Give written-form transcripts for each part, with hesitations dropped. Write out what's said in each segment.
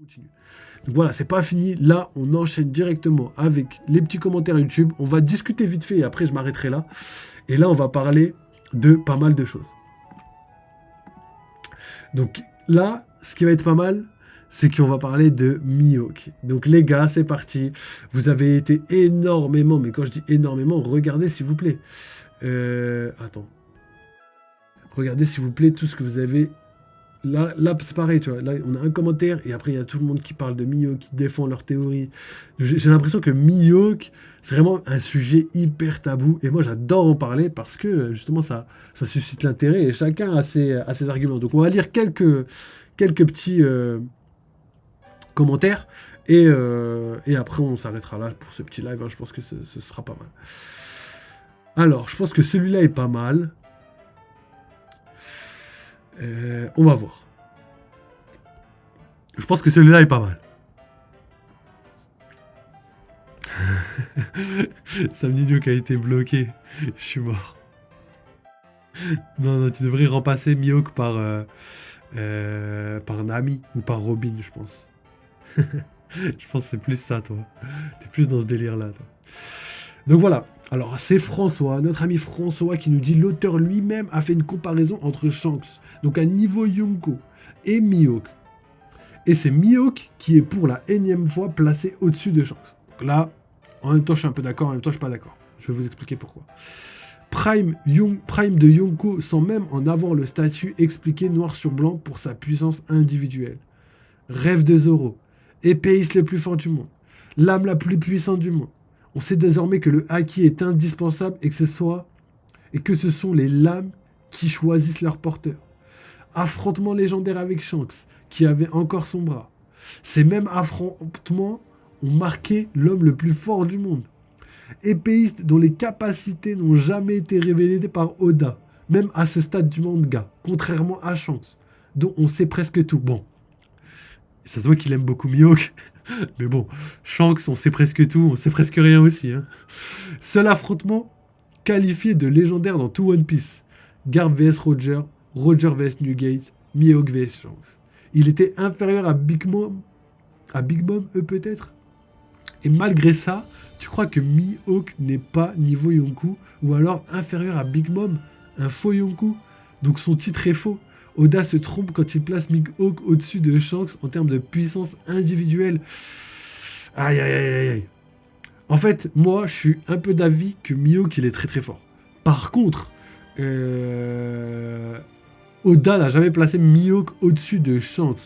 continue. Donc voilà, c'est pas fini. Là, on enchaîne directement avec les petits commentaires YouTube. On va discuter vite fait et après je m'arrêterai là. Et là, on va parler de pas mal de choses. Donc là, ce qui va être pas mal, c'est qu'on va parler de Mihawk. Donc les gars, c'est parti. Vous avez été énormément, mais quand je dis énormément, regardez s'il vous plaît. Attends. Regardez s'il vous plaît tout ce que vous avez. Là c'est pareil, tu vois. Là, on a un commentaire et après, il y a tout le monde qui parle de Mihawk, qui défend leur théorie. J'ai l'impression que Mihawk, c'est vraiment un sujet hyper tabou. Et moi, j'adore en parler parce que, justement, ça suscite l'intérêt et chacun a ses arguments. Donc, on va lire quelques petits commentaires et après, on s'arrêtera là pour ce petit live. Hein. Je pense que ce sera pas mal. Alors, je pense que celui-là est pas mal. On va voir. Je pense que celui-là est pas mal. Sam Nino qui a été bloqué. Je suis mort. Non, tu devrais remplacer Mihawk par Nami ou par Robin, je pense. Je pense que c'est plus ça, toi. T'es plus dans ce délire-là, toi. Donc voilà. Alors, c'est François, notre ami François, qui nous dit l'auteur lui-même a fait une comparaison entre Shanks, donc un niveau Yonko, et Mihawk. Et c'est Mihawk qui est pour la énième fois placé au-dessus de Shanks. Donc là, en même temps, je suis un peu d'accord, en même temps, je suis pas d'accord. Je vais vous expliquer pourquoi. Prime de Yonko sans même en avoir le statut expliqué noir sur blanc pour sa puissance individuelle. Rêve de Zoro, épéiste le plus fort du monde, l'âme la plus puissante du monde. On sait désormais que le haki est indispensable et que ce sont les lames qui choisissent leur porteur. Affrontement légendaire avec Shanks, qui avait encore son bras. Ces mêmes affrontements ont marqué l'homme le plus fort du monde. Épéiste dont les capacités n'ont jamais été révélées par Oda, même à ce stade du manga, contrairement à Shanks, dont on sait presque tout. Bon, ça se voit qu'il aime beaucoup Mihawk. Mais bon, Shanks, on sait presque tout, on sait presque rien aussi. Hein. Seul affrontement qualifié de légendaire dans tout One Piece. Garp vs Roger, Roger vs Newgate, Mihawk vs Shanks. Il était inférieur à Big Mom, peut-être. Et malgré ça, tu crois que Mihawk n'est pas niveau Yonko, ou alors inférieur à Big Mom, un faux Yonko. Donc son titre est faux. Oda se trompe quand il place Mihawk au-dessus de Shanks en termes de puissance individuelle. Aïe, aïe, aïe, aïe. En fait, moi, je suis un peu d'avis que Mihawk, il est très très fort. Par contre, Oda n'a jamais placé Mihawk au-dessus de Shanks.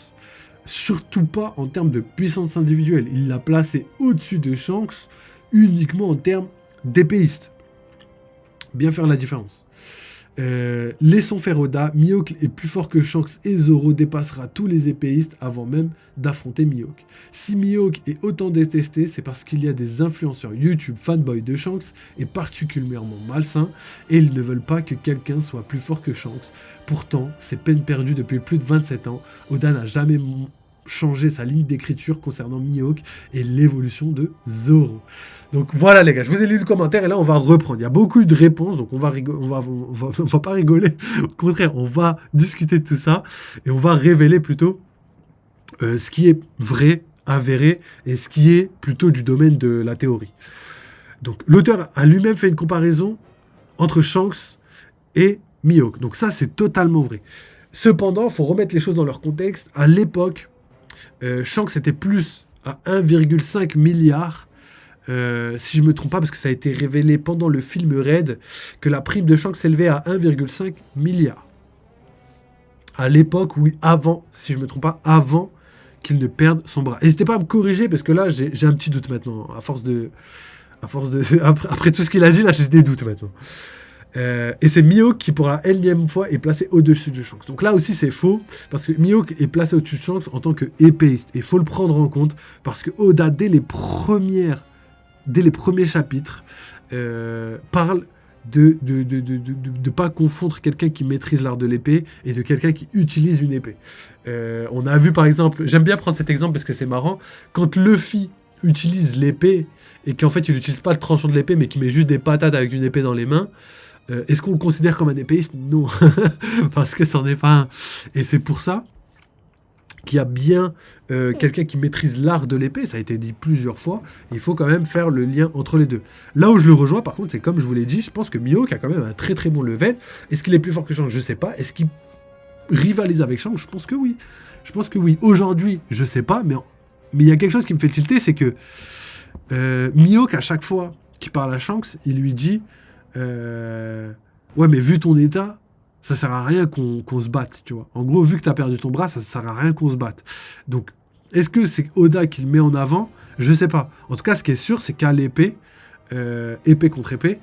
Surtout pas en termes de puissance individuelle. Il l'a placé au-dessus de Shanks uniquement en termes d'épéiste. Bien faire la différence. Laissons faire Oda. Mihawk est plus fort que Shanks et Zoro dépassera tous les épéistes avant même d'affronter Mihawk. Si Mihawk est autant détesté, c'est parce qu'il y a des influenceurs YouTube fanboys de Shanks et particulièrement malsains et ils ne veulent pas que quelqu'un soit plus fort que Shanks. Pourtant, c'est peine perdue depuis plus de 27 ans. Oda n'a jamais changé sa ligne d'écriture concernant Mihawk et l'évolution de Zoro. Donc voilà les gars, je vous ai lu le commentaire et là on va reprendre. Il y a beaucoup de réponses, donc on va pas rigoler. Au contraire, on va discuter de tout ça et on va révéler plutôt ce qui est vrai, avéré et ce qui est plutôt du domaine de la théorie. Donc l'auteur a lui-même fait une comparaison entre Shanks et Mihawk. Donc ça c'est totalement vrai. Cependant, il faut remettre les choses dans leur contexte. À l'époque, Shanks était plus à 1,5 milliard. Si je me trompe pas, parce que ça a été révélé pendant le film Red, que la prime de Shanks s'élevait à 1,5 milliard. À l'époque, oui, avant, si je me trompe pas, avant qu'il ne perde son bras. N'hésitez pas à me corriger, parce que là, j'ai un petit doute maintenant. Après tout ce qu'il a dit, là, j'ai des doutes maintenant. Et c'est Mihawk qui, pour la énième fois, est placé au-dessus de Shanks. Donc là aussi, c'est faux, parce que Mihawk est placé au-dessus de Shanks en tant qu'épéiste. Et il faut le prendre en compte, parce que Oda, dès les premiers chapitres, parle de pas confondre quelqu'un qui maîtrise l'art de l'épée et de quelqu'un qui utilise une épée. On a vu par exemple, j'aime bien prendre cet exemple parce que c'est marrant, quand Luffy utilise l'épée et qu'en fait il n'utilise pas le tranchant de l'épée mais qu'il met juste des patates avec une épée dans les mains, est-ce qu'on le considère comme un épéiste ? Non, parce que c'en est pas un. Et c'est pour ça qu'il y a bien quelqu'un qui maîtrise l'art de l'épée, ça a été dit plusieurs fois, il faut quand même faire le lien entre les deux. Là où je le rejoins, par contre, c'est comme je vous l'ai dit, je pense que Mihawk a quand même un très très bon level. Est-ce qu'il est plus fort que Shanks? Je sais pas. Est-ce qu'il rivalise avec Shanks? Je pense que oui. Je pense que oui. Aujourd'hui, je sais pas, mais il y a quelque chose qui me fait tilter, c'est que Mihawk, à chaque fois qu'il parle à Shanks, il lui dit ouais, mais vu ton état, ça sert à rien qu'on se batte, tu vois. En gros, vu que t'as perdu ton bras, ça sert à rien qu'on se batte. Donc, est-ce que c'est Oda qui le met en avant? Je sais pas. En tout cas, ce qui est sûr, c'est qu'à l'épée, épée contre épée,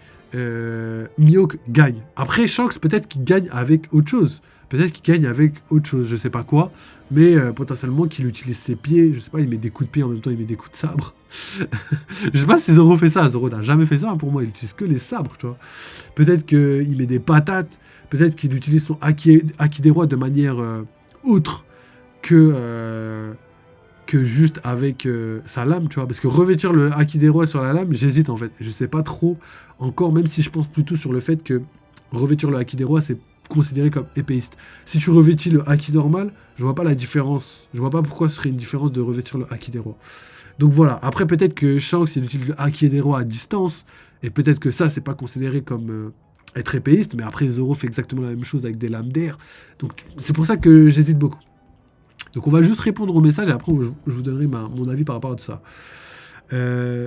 Mihawk gagne. Après, Shanks, peut-être qu'il gagne avec autre chose. Peut-être qu'il gagne avec autre chose, je sais pas quoi. Mais potentiellement qu'il utilise ses pieds, je sais pas, il met des coups de pied en même temps, il met des coups de sabre. Je sais pas si Zoro fait ça. Zoro n'a jamais fait ça, hein, pour moi, il utilise que les sabres, tu vois. Peut-être qu'il met des patates, peut-être qu'il utilise son Haki des rois de manière autre que juste avec sa lame, tu vois. Parce que revêtir le Haki des rois sur la lame, j'hésite en fait. Je sais pas trop encore, même si je pense plutôt sur le fait que revêtir le Haki des rois, c'est considéré comme épéiste. Si tu revêtis le Haki normal, je vois pas la différence. Je vois pas pourquoi ce serait une différence de revêtir le Haki des rois. Donc voilà. Après, peut-être que Shanks, il utilise le Haki des rois à distance, et peut-être que ça, c'est pas considéré comme être épéiste, mais après, Zoro fait exactement la même chose avec des lames d'air. Donc c'est pour ça que j'hésite beaucoup. Donc on va juste répondre au message, et après, je vous donnerai mon avis par rapport à tout ça.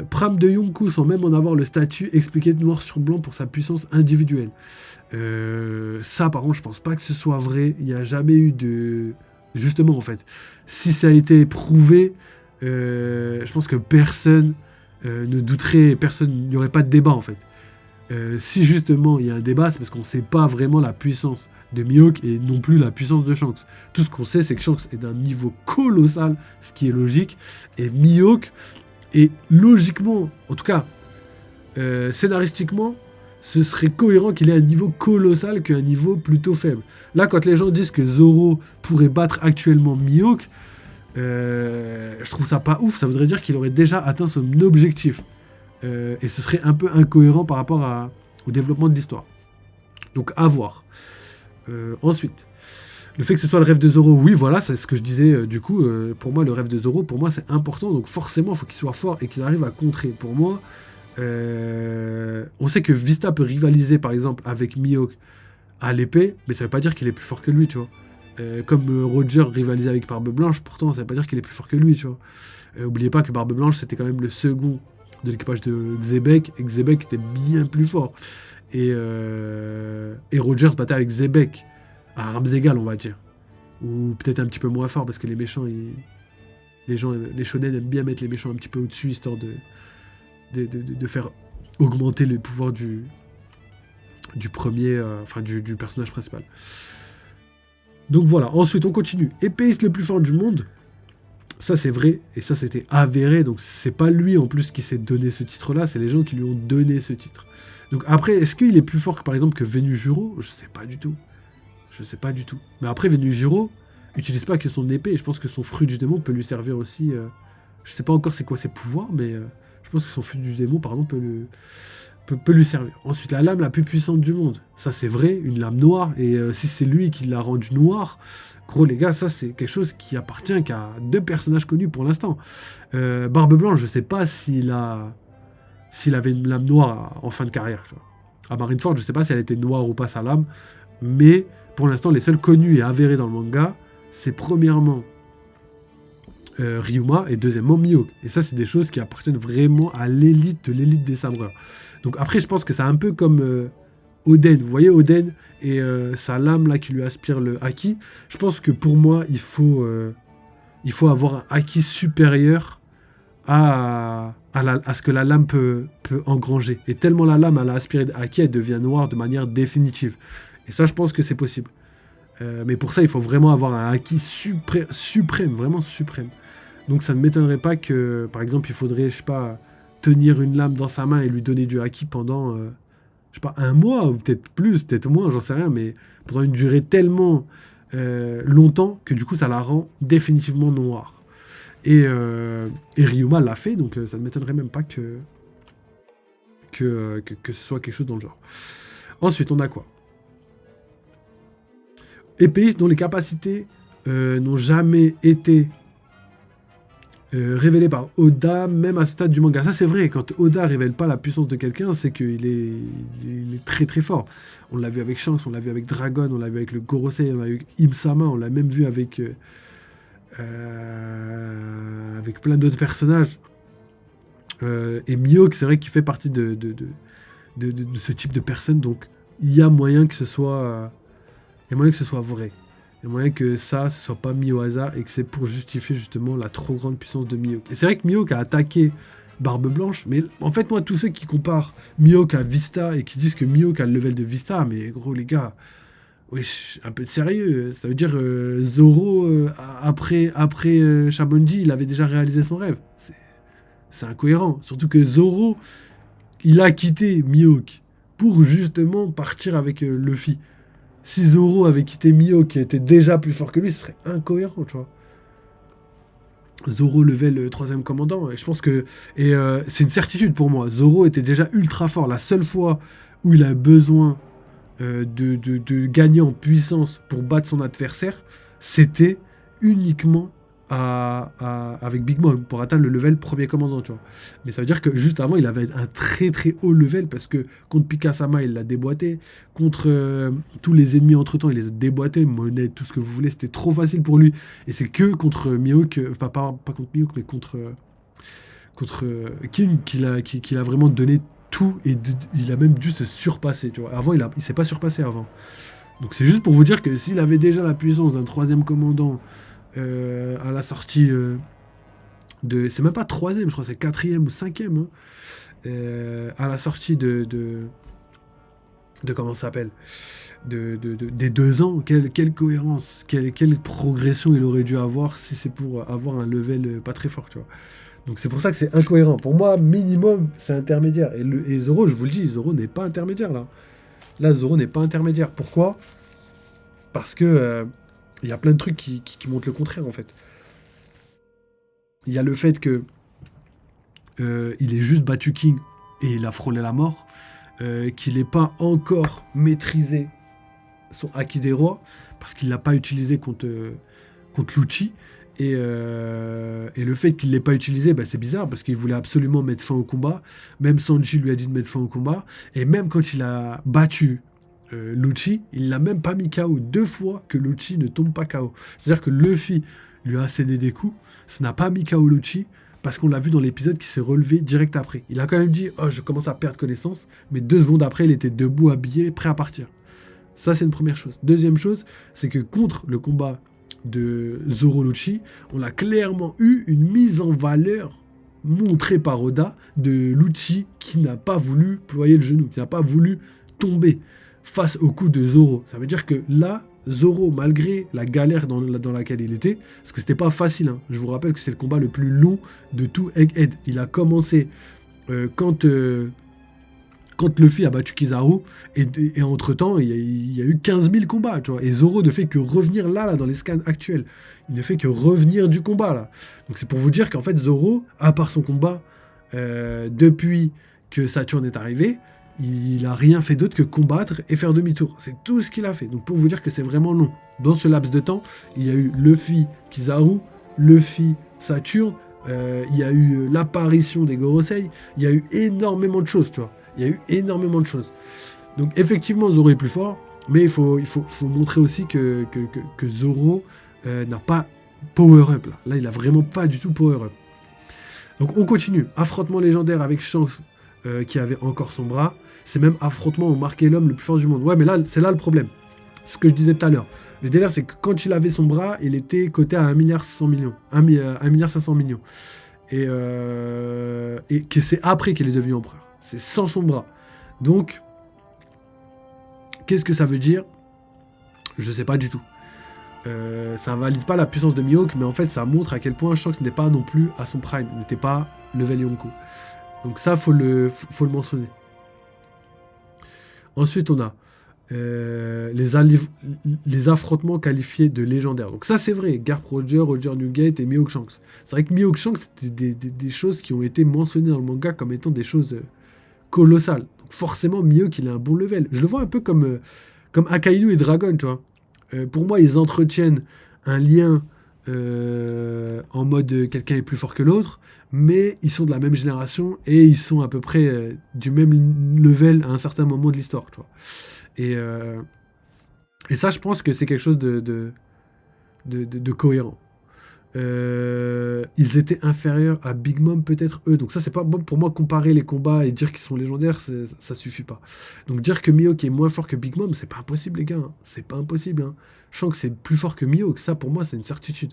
Pram de Yonkou, sans même en avoir le statut, expliqué noir sur blanc pour sa puissance individuelle. Ça, par contre, je pense pas que ce soit vrai. Il n'y a jamais eu de... Justement, en fait, si ça a été prouvé, je pense que personne ne douterait, il n'y aurait pas de débat, en fait. Si justement il y a un débat, c'est parce qu'on ne sait pas vraiment la puissance de Mihawk et non plus la puissance de Shanks. Tout ce qu'on sait, c'est que Shanks est d'un niveau colossal, ce qui est logique, et Mihawk est logiquement, en tout cas scénaristiquement, ce serait cohérent qu'il ait un niveau colossal qu'un niveau plutôt faible. Là, quand les gens disent que Zoro pourrait battre actuellement Mihawk, je trouve ça pas ouf. Ça voudrait dire qu'il aurait déjà atteint son objectif. Et ce serait un peu incohérent par rapport au développement de l'histoire. Donc à voir. Ensuite, le fait que ce soit le rêve de Zoro, oui, voilà, c'est ce que je disais. Du coup, pour moi, le rêve de Zoro, pour moi, c'est important. Donc forcément, il faut qu'il soit fort et qu'il arrive à contrer. Pour moi, on sait que Vista peut rivaliser, par exemple, avec Mihawk à l'épée, mais ça veut pas dire qu'il est plus fort que lui, tu vois. Comme Roger rivalisait avec Barbe Blanche, pourtant, ça veut pas dire qu'il est plus fort que lui, tu vois. Oubliez pas que Barbe Blanche, c'était quand même le second de l'équipage de Xebec, et Xebec était bien plus fort. Et Roger se battait avec Xebec, à armes égales, on va dire. Ou peut-être un petit peu moins fort, parce que les méchants, les shonen aiment bien mettre les méchants un petit peu au-dessus, histoire de faire augmenter le pouvoir du premier, du personnage principal. Donc voilà, ensuite on continue. Épéiste le plus fort du monde. Ça c'est vrai, et ça c'était avéré, donc c'est pas lui en plus qui s'est donné ce titre-là, c'est les gens qui lui ont donné ce titre. Donc après, est-ce qu'il est plus fort que par exemple que Venujiro? Je sais pas du tout. Mais après, Venujiro utilise pas que son épée, et je pense que son fruit du démon peut lui servir aussi. Je sais pas encore c'est quoi ses pouvoirs, mais je pense que son fruit du démon, pardon, peut lui servir. Ensuite, la lame la plus puissante du monde. Ça c'est vrai, une lame noire, et si c'est lui qui l'a rendue noire, gros les gars, ça c'est quelque chose qui appartient qu'à 2 personnages connus pour l'instant. Barbe Blanche, je sais pas s'il avait une lame noire en fin de carrière. Tu vois. À Marineford, je sais pas si elle était noire ou pas sa lame, mais pour l'instant, les seuls connus et avérés dans le manga, c'est premièrement Ryuma et deuxièmement Mihawk. Et ça, c'est des choses qui appartiennent vraiment à l'élite de l'élite des sabreurs. Donc après, je pense que c'est un peu comme Oden. Vous voyez Oden et sa lame là qui lui aspire le haki. Je pense que pour moi, il faut avoir un haki supérieur à ce que la lame peut engranger. Et tellement la lame elle a aspiré de haki, elle devient noire de manière définitive. Et ça, je pense que c'est possible. Mais pour ça, il faut vraiment avoir un haki suprême, vraiment suprême. Donc ça ne m'étonnerait pas que, par exemple, il faudrait, je sais pas, tenir une lame dans sa main et lui donner du haki pendant, je sais pas, 1 mois, ou peut-être plus, peut-être moins, j'en sais rien, mais pendant une durée tellement longtemps que du coup, ça la rend définitivement noire. Et Ryuma l'a fait, donc ça ne m'étonnerait même pas que ce soit quelque chose dans le genre. Ensuite, on a quoi? Épéiste dont les capacités n'ont jamais été révélés par Oda, même à ce stade du manga. Ça, c'est vrai, quand Oda révèle pas la puissance de quelqu'un, c'est qu'il est, il est très très fort. On l'a vu avec Shanks, on l'a vu avec Dragon, on l'a vu avec le Gorosei, on l'a vu avec Im-sama, on l'a même vu avec plein d'autres personnages. Et Mihawk, c'est vrai qu'il fait partie de ce type de personne, donc il y a moyen que ce soit, vrai. Il y a moyen que ça, ce soit pas mis au hasard et que c'est pour justifier justement la trop grande puissance de Mihawk. Et c'est vrai que Mihawk a attaqué Barbe Blanche, mais en fait, moi, tous ceux qui comparent Mihawk à Vista et qui disent que Mihawk a le level de Vista, mais gros, les gars, oui, un peu de sérieux. Ça veut dire Zoro, après Shabanji, il avait déjà réalisé son rêve. C'est incohérent. Surtout que Zoro, il a quitté Mihawk pour justement partir avec Luffy. Si Zoro avait quitté Mihawk, qui était déjà plus fort que lui, ce serait incohérent, tu vois. Zoro level troisième commandant, et je pense que... Et c'est une certitude pour moi. Zoro était déjà ultra fort. La seule fois où il a besoin de gagner en puissance pour battre son adversaire, c'était uniquement avec Big Mom pour atteindre le level premier commandant, tu vois. Mais ça veut dire que juste avant, il avait un très très haut level parce que contre Pika-sama, il l'a déboîté. Contre tous les ennemis entre-temps, il les a déboîtés. Monet, tout ce que vous voulez, c'était trop facile pour lui. Et c'est que contre Mihawk, enfin pas contre Mihawk, mais contre King qu'il a vraiment donné tout et il a même dû se surpasser, tu vois. Avant, il s'est pas surpassé avant. Donc c'est juste pour vous dire que s'il avait déjà la puissance d'un troisième commandant à la sortie de... C'est même pas troisième, je crois, c'est quatrième ou cinquième. Hein, à la sortie de comment ça s'appelle des 2 ans, quelle cohérence, quelle progression il aurait dû avoir si c'est pour avoir un level pas très fort, tu vois. Donc c'est pour ça que c'est incohérent. Pour moi, minimum, c'est intermédiaire. Et Zoro, je vous le dis, Zoro n'est pas intermédiaire, là. Là, Zoro n'est pas intermédiaire. Pourquoi ? Parce que il y a plein de trucs qui montrent le contraire, en fait. Il y a le fait que il ait juste battu King et il a frôlé la mort, qu'il n'ait pas encore maîtrisé son Haki des rois, parce qu'il ne l'a pas utilisé contre Lucci. Et le fait qu'il ne l'ait pas utilisé, bah, c'est bizarre, parce qu'il voulait absolument mettre fin au combat. Même Sanji lui a dit de mettre fin au combat. Et même quand il a battu Lucci, il l'a même pas mis KO 2 fois que Lucci ne tombe pas KO. C'est-à-dire que Luffy lui a cédé des coups, ça n'a pas mis KO Lucci, parce qu'on l'a vu dans l'épisode qui s'est relevé direct après. Il a quand même dit « Oh, je commence à perdre connaissance », mais 2 secondes après, il était debout, habillé, prêt à partir. Ça, c'est une première chose. Deuxième chose, c'est que contre le combat de Zoro Lucci, on a clairement eu une mise en valeur montrée par Oda de Lucci qui n'a pas voulu ployer le genou, qui n'a pas voulu tomber face au coup de Zoro. Ça veut dire que là, Zoro, malgré la galère dans laquelle il était, parce que c'était pas facile, hein, je vous rappelle que c'est le combat le plus long de tout Egghead. Il a commencé quand Luffy a battu Kizaru, et entre-temps, il y a eu 15 000 combats, tu vois. Et Zoro ne fait que revenir là, dans les scans actuels. Il ne fait que revenir du combat, là. Donc c'est pour vous dire qu'en fait, Zoro, à part son combat, depuis que Saturne est arrivé, il a rien fait d'autre que combattre et faire demi-tour. C'est tout ce qu'il a fait. Donc pour vous dire que c'est vraiment long. Dans ce laps de temps, il y a eu Luffy Kizaru, Luffy Saturne, il y a eu l'apparition des Gorosei, il y a eu énormément de choses, tu vois. Il y a eu énormément de choses. Donc effectivement, Zoro est plus fort, mais il faut montrer aussi que Zoro n'a pas power-up. Là, il a vraiment pas du tout power-up. Donc on continue. Affrontement légendaire avec Shanks qui avait encore son bras. C'est même affrontement où marqué l'homme le plus fort du monde. Ouais, mais là, c'est là le problème. C'est ce que je disais tout à l'heure. Le délire, c'est que quand il avait son bras, il était coté à 1,5 milliard. 1,5 milliard. Et que c'est après qu'il est devenu empereur. C'est sans son bras. Donc, qu'est-ce que ça veut dire ? Je sais pas du tout. Ça invalide pas la puissance de Mihawk, mais en fait, ça montre à quel point Shanks n'est pas non plus à son prime. Il n'était pas level Yonko. Donc ça, faut le mentionner. Ensuite, on a les affrontements qualifiés de légendaires. Donc ça, c'est vrai. Garp Roger, Roger Newgate et Mihawk Shanks. C'est vrai que Mihawk Shanks, c'était des choses qui ont été mentionnées dans le manga comme étant des choses colossales. Donc forcément, Mihawk, il a un bon level. Je le vois un peu comme Akainu et Dragon, tu vois. Pour moi, ils entretiennent un lien en mode quelqu'un est plus fort que l'autre, mais ils sont de la même génération et ils sont à peu près du même level à un certain moment de l'histoire, tu vois. Et, euh, et ça, je pense que c'est quelque chose de cohérent. Ils étaient inférieurs à Big Mom, peut-être eux. Donc ça, c'est pas bon pour moi comparer les combats et dire qu'ils sont légendaires, ça suffit pas. Donc dire que Mihawk est moins fort que Big Mom, c'est pas impossible, les gars, hein. C'est pas impossible, hein. Shanks c'est plus fort que Mihawk, ça pour moi c'est une certitude.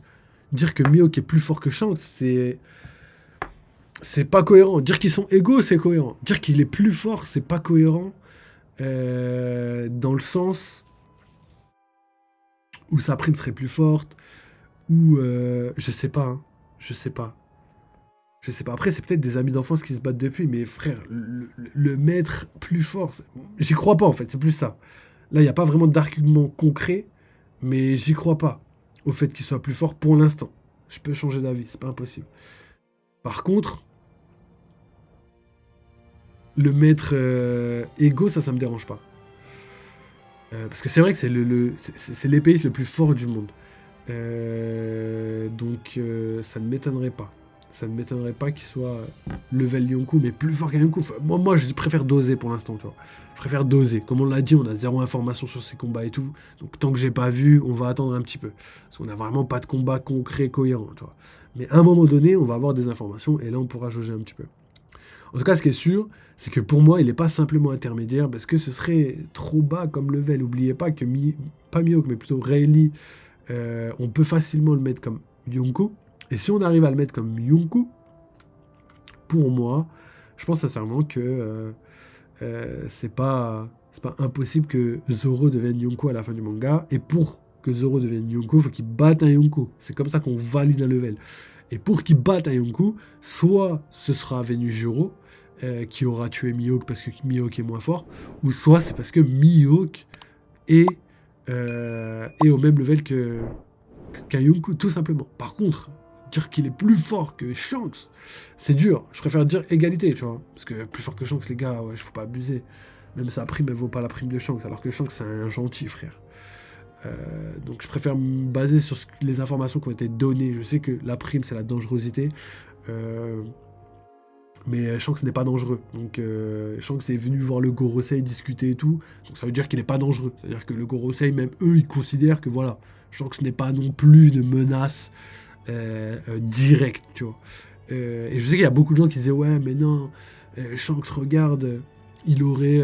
Dire que Mihawk est plus fort que Shanks, c'est pas cohérent. Dire qu'ils sont égaux, c'est cohérent. Dire qu'il est plus fort, c'est pas cohérent. Dans le sens où sa prime serait plus forte, ou je sais pas, hein. Je sais pas. Je sais pas. Après, c'est peut-être des amis d'enfance qui se battent depuis, mais frère, le mettre plus fort, j'y crois pas en fait, c'est plus ça. Là, il n'y a pas vraiment d'argument concret, mais j'y crois pas au fait qu'il soit plus fort pour l'instant. Je peux changer d'avis, c'est pas impossible. Par contre, le mettre égaux, ça me dérange pas. Parce que c'est vrai que c'est l'épéiste le plus fort du monde. Donc ça ne m'étonnerait pas. Ça ne m'étonnerait pas qu'il soit level Yonkou, mais plus fort qu'un Yonkou. Enfin, moi, je préfère doser pour l'instant, tu vois. Je préfère doser. Comme on l'a dit, on a zéro information sur ces combats et tout. Donc tant que j'ai pas vu, on va attendre un petit peu. Parce qu'on n'a vraiment pas de combat concret, cohérent, tu vois. Mais à un moment donné, on va avoir des informations et là, on pourra jauger un petit peu. En tout cas, ce qui est sûr, c'est que pour moi, il n'est pas simplement intermédiaire parce que ce serait trop bas comme level. N'oubliez pas que, pas Mihawk, mais plutôt Rayleigh, on peut facilement le mettre comme Yonkou. Et si on arrive à le mettre comme Yonkou, pour moi, je pense sincèrement que c'est pas impossible que Zoro devienne Yonkou à la fin du manga. Et pour que Zoro devienne Yonkou, il faut qu'il batte un Yonkou. C'est comme ça qu'on valide un level. Et pour qu'il batte un Yonkou, soit ce sera Venujiro qui aura tué Mihawk parce que Mihawk est moins fort, ou soit c'est parce que Mihawk est, est au même level qu'un Yonkou, tout simplement. Par contre, dire qu'il est plus fort que Shanks, c'est dur. Je préfère dire égalité, tu vois. Parce que plus fort que Shanks, les gars, ouais, faut pas abuser. Même sa prime, elle vaut pas la prime de Shanks, alors que Shanks, c'est un gentil, frère. Donc je préfère me baser sur les informations qui ont été données. Je sais que la prime, c'est la dangerosité. Euh, mais Shanks n'est pas dangereux. Donc Shanks est venu voir le Gorosei discuter et tout. Donc ça veut dire qu'il n'est pas dangereux. C'est-à-dire que le Gorosei, même eux, ils considèrent que voilà, Shanks n'est pas non plus une menace directe, tu vois. Et je sais qu'il y a beaucoup de gens qui disaient ouais, mais non, Shanks, regarde, il aurait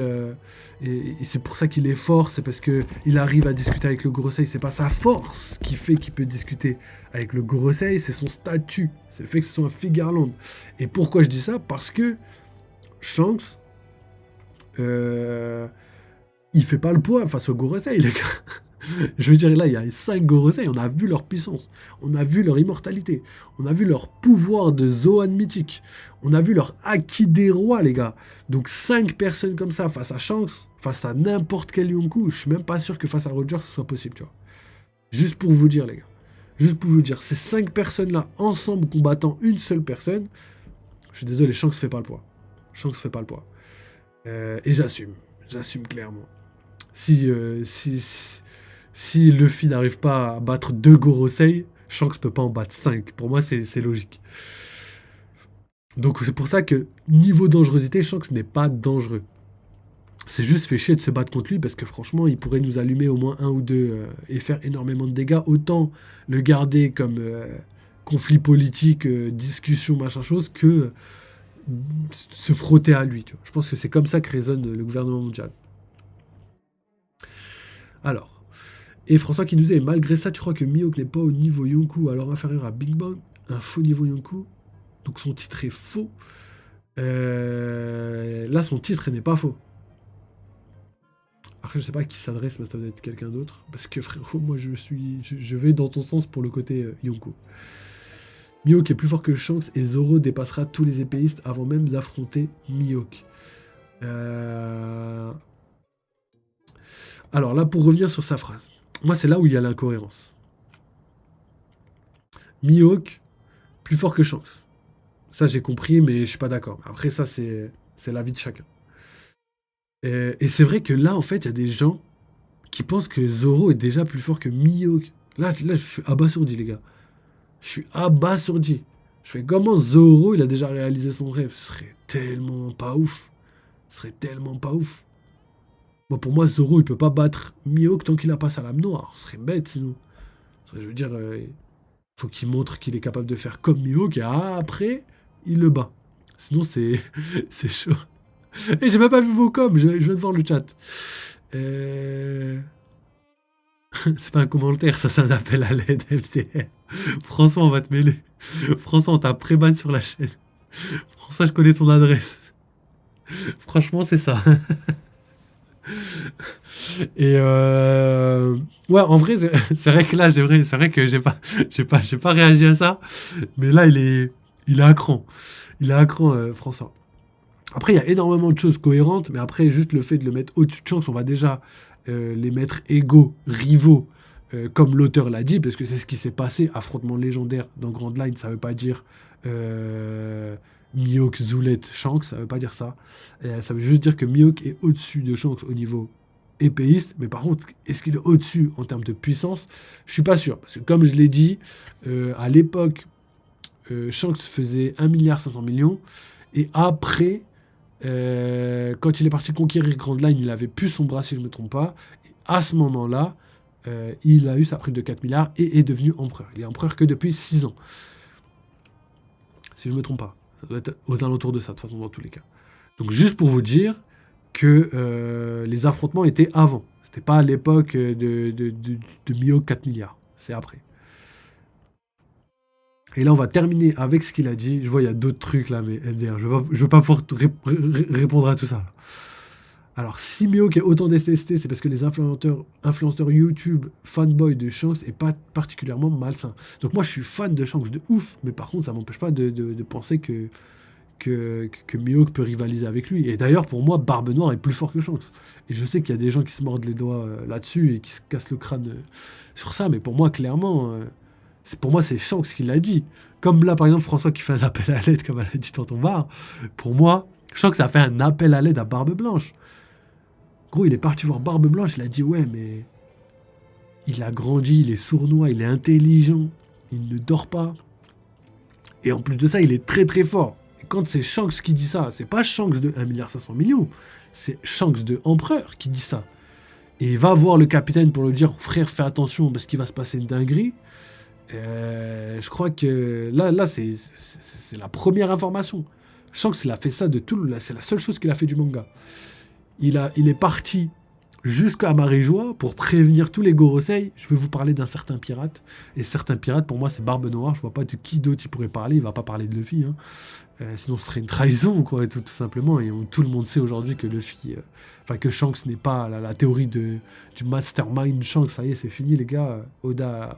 et c'est pour ça qu'il est fort, c'est parce que il arrive à discuter avec le Gorosei. C'est pas sa force qui fait qu'il peut discuter avec le Gorosei, c'est son statut, c'est le fait que ce soit un Figarland. Et pourquoi je dis ça? Parce que Shanks, il fait pas le poids face au Gorosei, les gars. Je veux dire, là, il y a 5 Gorosei, on a vu leur puissance, on a vu leur immortalité, on a vu leur pouvoir de Zoan mythique, on a vu leur acquis des rois, les gars. Donc 5 personnes comme ça face à Shanks, face à n'importe quel Yonkou, je suis même pas sûr que face à Roger ce soit possible, tu vois. Juste pour vous dire, les gars. Juste pour vous dire, ces 5 personnes-là, ensemble combattant une seule personne, je suis désolé, Shanks fait pas le poids. Shanks fait pas le poids. Et j'assume clairement. Si Luffy n'arrive pas à battre 2 Gorosei, Shanks peut pas en battre 5. Pour moi, c'est logique. Donc c'est pour ça que, niveau dangerosité, Shanks n'est pas dangereux. C'est juste fait chier de se battre contre lui parce que franchement, il pourrait nous allumer au moins un ou deux et faire énormément de dégâts. Autant le garder comme conflit politique, discussion, machin chose, que se frotter à lui. Tu vois. Je pense que c'est comme ça que raisonne le gouvernement mondial. Alors, et François qui nous dit, malgré ça, tu crois que Mihawk n'est pas au niveau Yonkou, alors inférieur à Big Bang, un faux niveau Yonkou, donc son titre est faux. Là, son titre n'est pas faux. Après, je sais pas à qui s'adresse, mais ça doit être quelqu'un d'autre. Parce que frérot, moi je vais dans ton sens pour le côté Yonkou. Mihawk est plus fort que Shanks et Zoro dépassera tous les épéistes avant même d'affronter Mihawk. Alors là, pour revenir sur sa phrase, moi c'est là où il y a l'incohérence. Mihawk, plus fort que Shanks. Ça j'ai compris, mais je suis pas d'accord. Après ça, c'est l'avis de chacun. Et c'est vrai que là, en fait, il y a des gens qui pensent que Zoro est déjà plus fort que Mihawk. Là, je suis abasourdi, les gars. Je suis abasourdi. Je fais comment Zoro, il a déjà réalisé son rêve. Ce serait tellement pas ouf. Ce serait tellement pas ouf. Moi, pour moi, Zoro, il peut pas battre Mihawk tant qu'il a pas sa lame noire. Ce serait bête, sinon. Je veux dire, faut qu'il montre qu'il est capable de faire comme Mihawk et après, il le bat. Sinon, c'est c'est chaud. Et j'ai même pas vu vos coms, je viens de voir le chat. Euh, c'est pas un commentaire, ça c'est un appel à l'aide FDR. François, on va te mêler. François, on t'a pré-ban sur la chaîne. François, je connais ton adresse. Franchement, c'est ça. Et ouais, en vrai, c'est vrai que là, c'est vrai que j'ai pas réagi à ça. Mais là, il est à cran. Il est à cran, François. Après, il y a énormément de choses cohérentes, mais après, juste le fait de le mettre au-dessus de Shanks, on va déjà les mettre égaux, rivaux, comme l'auteur l'a dit, parce que c'est ce qui s'est passé. Affrontement légendaire dans Grand Line, ça veut pas dire Mihawk, Zulette, Shanks, ça veut pas dire ça. Ça veut juste dire que Mihawk est au-dessus de Shanks au niveau épéiste, mais par contre, est-ce qu'il est au-dessus en termes de puissance? Je suis pas sûr, parce que comme je l'ai dit, à l'époque, Shanks faisait 1,5 milliard, et après, quand il est parti conquérir Grand Line, il avait plus son bras, si je ne me trompe pas. Et à ce moment-là, il a eu sa prime de 4 milliards et est devenu empereur. Il est empereur que depuis 6 ans, si je ne me trompe pas. Ça doit être aux alentours de ça, de toute façon, dans tous les cas. Donc, juste pour vous dire que les affrontements étaient avant. C'était pas à l'époque de Mihawk 4 milliards. C'est après. Et là, on va terminer avec ce qu'il a dit. Je vois, il y a d'autres trucs là, mais MDR, je veux pas pouvoir répondre à tout ça. Là. Alors, si Mihawk est autant détesté, c'est parce que les influenceurs YouTube fanboy de Shanks est pas particulièrement malsain. Donc moi, je suis fan de Shanks de ouf, mais par contre, ça m'empêche pas de penser que Mihawk peut rivaliser avec lui. Et d'ailleurs, pour moi, Barbe Noire est plus fort que Shanks. Et je sais qu'il y a des gens qui se mordent les doigts là-dessus et qui se cassent le crâne sur ça, mais pour moi, clairement, pour moi, c'est Shanks qui l'a dit. Comme là, par exemple, François qui fait un appel à l'aide, comme elle a dit dans ton bar. Pour moi, Shanks a fait un appel à l'aide à Barbe Blanche. Gros, il est parti voir Barbe Blanche, il a dit ouais, mais il a grandi, il est sournois, il est intelligent, il ne dort pas. Et en plus de ça, il est très très fort. Et quand c'est Shanks qui dit ça, c'est pas Shanks de 1,5 milliard, c'est Shanks de Empereur qui dit ça. Et il va voir le capitaine pour lui dire frère, fais attention parce qu'il va se passer une dinguerie. Je crois que là c'est la première information. Shanks, il a fait ça de tout. C'est la seule chose qu'il a fait du manga. Il est parti jusqu'à Marie-Joie pour prévenir tous les Gorosei. Je vais vous parler d'un certain pirate. Et certain pirate, pour moi, c'est Barbe Noire. Je vois pas de qui d'autre il pourrait parler. Il va pas parler de Luffy. Hein. Sinon, ce serait une trahison, quoi, tout simplement. Et tout le monde sait aujourd'hui que Luffy... Enfin, que Shanks n'est pas la théorie du mastermind Shanks. Ça y est, c'est fini, les gars. Oda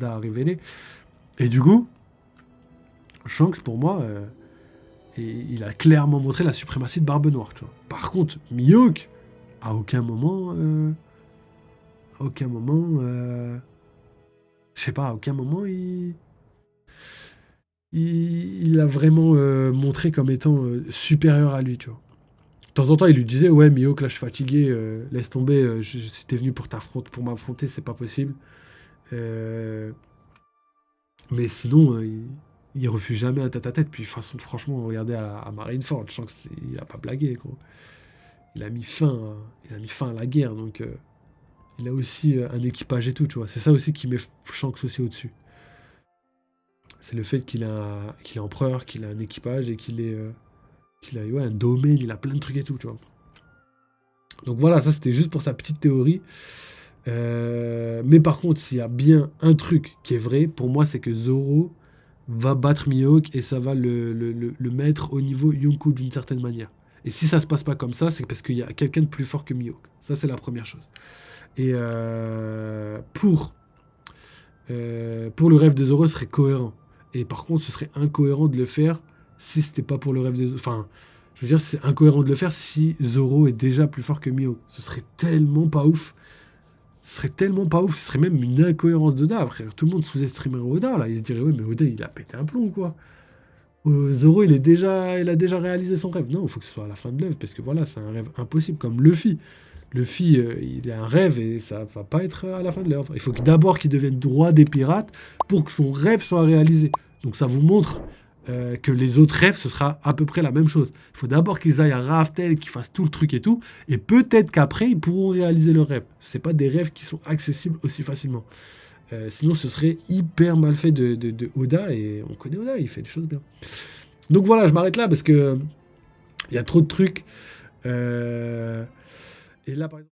a révélé. Et du coup, Shanks, pour moi... et il a clairement montré la suprématie de Barbe Noire, tu vois. Par contre, Mihawk, à aucun moment, je sais pas, à aucun moment, il a vraiment montré comme étant supérieur à lui, tu vois. De temps en temps, il lui disait, ouais, Mihawk, là, je suis fatigué, laisse tomber, si t'es venu pour m'affronter, c'est pas possible. Mais sinon, il refuse jamais un tête-à-tête. Puis, franchement, regardez à Marineford, je sens qu'il a pas blagué, quoi. Il a mis fin à la guerre, donc il a aussi un équipage et tout, tu vois. C'est ça aussi qui met Shanks aussi au-dessus. C'est le fait qu'il est empereur, qu'il a un équipage et qu'il a ouais, un domaine, il a plein de trucs et tout, tu vois. Donc voilà, ça c'était juste pour sa petite théorie. Mais par contre, s'il y a bien un truc qui est vrai, pour moi, c'est que Zoro va battre Mihawk et ça va le mettre au niveau Yonko d'une certaine manière. Et si ça se passe pas comme ça, c'est parce qu'il y a quelqu'un de plus fort que Mihawk. Ça, c'est la première chose. Et pour le rêve de Zoro, ce serait cohérent. Et par contre, ce serait incohérent de le faire si c'était pas pour le rêve de Zoro. Enfin, je veux dire, c'est incohérent de le faire si Zoro est déjà plus fort que Mihawk. Ce serait tellement pas ouf. Ce serait tellement pas ouf. Ce serait même une incohérence d'Oda, frère. Tout le monde sous-estimerait Oda, là. Il se dirait, ouais, mais Oda, il a pété un plomb, quoi. Zoro, il a déjà réalisé son rêve. Non, il faut que ce soit à la fin de l'œuvre, parce que voilà, c'est un rêve impossible, comme Luffy. Luffy, il a un rêve et ça va pas être à la fin de l'œuvre. Il faut d'abord qu'il devienne roi des pirates pour que son rêve soit réalisé. Donc ça vous montre que les autres rêves, ce sera à peu près la même chose. Il faut d'abord qu'ils aillent à Raftel, qu'ils fassent tout le truc et tout, et peut-être qu'après, ils pourront réaliser leurs rêves. C'est pas des rêves qui sont accessibles aussi facilement. Sinon, ce serait hyper mal fait de Oda, et on connaît Oda, il fait des choses bien. Donc voilà, je m'arrête là parce que il y a trop de trucs. Et là, par exemple...